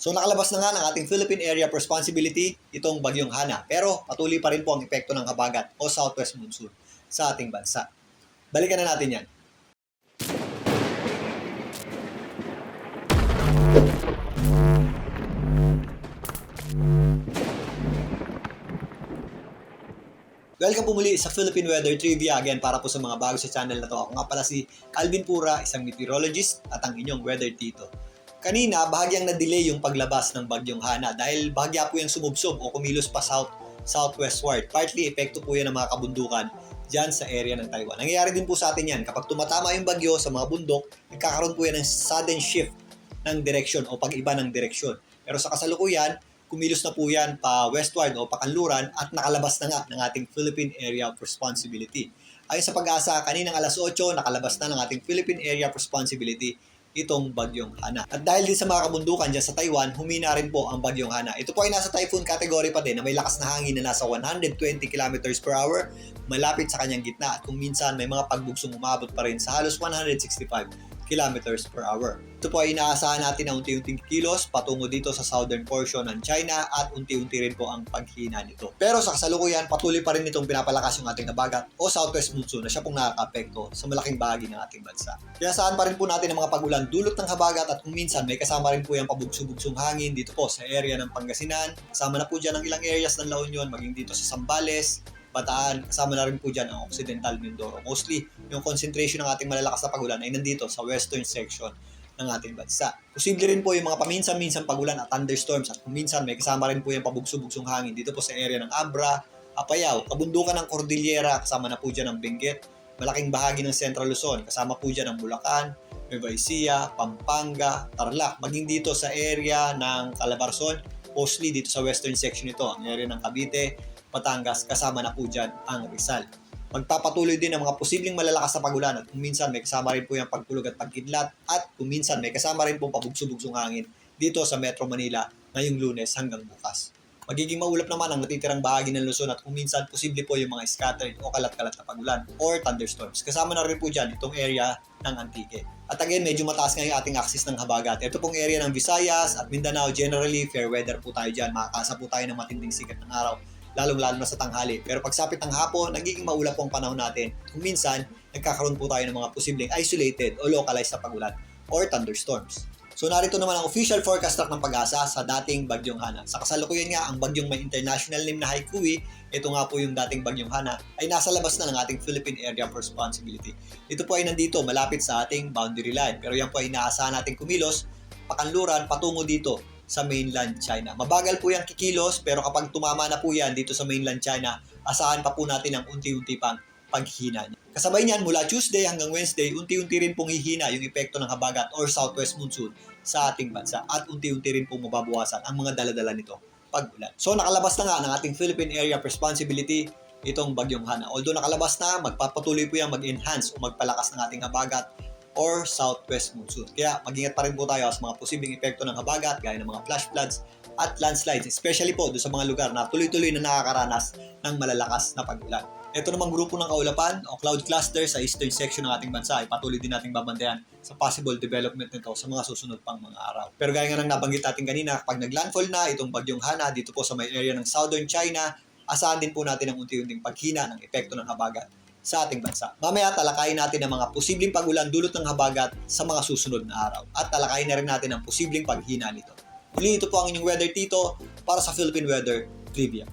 So nakalabas na nga ng ating Philippine Area of Responsibility itong bagyong Hana. Pero patuloy pa rin po ang epekto ng habagat o southwest monsoon sa ating bansa. Balikan na natin yan. Welcome po muli sa Philippine Weather Trivia. Again, para po sa mga bago sa channel na to. Ako nga pala si Alvin Pura, isang meteorologist at ang inyong weather tito. Kanina, bahagyang na-delay yung paglabas ng bagyong Hana dahil bahagya po yung sumubsob o kumilos pa southwestward. Partly, epekto po yan ng mga kabundukan dyan sa area ng Taiwan. Nangyayari din po sa atin yan. Kapag tumatama yung bagyo sa mga bundok, nagkakaroon po yan ng sudden shift ng direksyon o pag-iba ng direksyon. Pero sa kasalukuyan, kumilos na po yan pa westward o pa kanluran at nakalabas na nga ng ating Philippine Area of Responsibility. Ayon sa Pag-asa, kaninang alas 8, nakalabas na ng ating Philippine Area of Responsibility itong bagyong Hana. At dahil din sa mga kabundukan dyan sa Taiwan, humina rin po ang bagyong Hana. Ito po ay nasa typhoon category pa din na may lakas na hangin na nasa 120 km per hour, malapit sa kanyang gitna at kung minsan may mga pagbugsong umabot pa rin sa halos 165 km per hour. Ito po ay inaasahan natin na unti-unting kilos patungo dito sa southern portion ng China at unti-unti rin po ang paghina nito. Pero sa kasalukuyan, patuloy pa rin itong pinapalakas yung ating habagat o southwest monsoon na siya pong nakaka-apekto sa malaking bahagi ng ating bansa. Kaya saan pa rin po natin ang mga pagulan dulot ng habagat at kung minsan may kasama rin po yung pabugso-bugsong hangin dito po sa area ng Pangasinan. Kasama na po dyan ang ilang areas ng La Union, maging dito sa Zambales, Bataan, kasama na rin po dyan ang Occidental Mindoro. Mostly, yung concentration ng ating malalakas na pagulan ay nandito sa western section ng ating bansa. Posible rin po yung mga paminsan-minsan pagulan at thunderstorms at kung minsan may kasama rin po yung pabugso-bugsong hangin dito po sa area ng Abra, Apayao, kabundukan ng Cordillera, kasama na po dyan ang Benguet, malaking bahagi ng Central Luzon, kasama po dyan ang Bulacan, Nueva Ecija, Pampanga, Tarlac, maging dito sa area ng Calabarzon, mostly dito sa western section nito, ang area ng Cavite, Batangas, kasama na po dyan ang Rizal. Magpapatuloy din ang mga posibleng malalakas na pagulan at kung minsan may kasama rin po yung pagkulog at pagkidlat at kung minsan may kasama rin po pabugso-bugsong hangin dito sa Metro Manila ngayong Lunes hanggang bukas. Magiging maulap naman ang natitirang bahagi ng Luzon at kung minsan posible po yung mga scattered o kalat-kalat na pagulan or thunderstorms. Kasama na rin po dyan itong area ng Antique. At again, medyo mataas nga yung ating axis ng habagat. Ito pong area ng Visayas at Mindanao, generally fair weather po tayo dyan. Makakasa po tayo ng matinding sikat ng araw, lalong-lalo na sa tanghali. Pero pagsapit ng hapon, nagiging maulap po ang panahon natin. Kung minsan, nagkakaroon po tayo ng mga posibleng isolated o localized na pagulan or thunderstorms. So narito naman ang official forecast track ng Pag-asa sa dating bagyong Hana. Sa kasalukuyan nga, ang bagyong may international name na Haikui, ito nga po yung dating bagyong Hana, ay nasa labas na ng ating Philippine Area of Responsibility. Ito po ay nandito, malapit sa ating boundary line. Pero yan po ay inaasahan nating kumilos, pakanluran, patungo dito sa mainland China. Mabagal po yan kikilos, pero kapag tumama na po yan dito sa mainland China, asahan pa po natin ang unti-unti pang paghina niya. Kasabay niyan, mula Tuesday hanggang Wednesday, unti-unti rin pong hihina yung epekto ng habagat or southwest monsoon sa ating bansa at unti-unti rin pong mababawasan ang mga dala-dala nito pag-ulan. So nakalabas na nga ng ating Philippine Area of Responsibility itong bagyong Hana. Although nakalabas na, magpapatuloy po yan mag-enhance o magpalakas ng ating habagat or southwest monsoon. Kaya mag-ingat pa rin po tayo sa mga posibleng epekto ng habagat gaya ng mga flash floods at landslides, especially po doon sa mga lugar na tuloy-tuloy na nakakaranas ng malalakas na pag-ulan. Ito namang grupo ng kaulapan o cloud cluster sa eastern section ng ating bansa ay patuloy din nating babantayan sa possible development nito sa mga susunod pang mga araw. Pero gaya nga ng nabanggit natin kanina, kapag naglandfall na itong bagyong Hana dito po sa may area ng southern China, asahan din po natin ang unti-unting paghina ng epekto ng habagat sa ating bansa. Mamaya talakayin natin ang mga posibleng pagulan dulot ng habagat sa mga susunod na araw at talakayin na rin natin ang posibleng paghina nito. Muli, ito po ang inyong weather tito para sa Philippine Weather Trivia.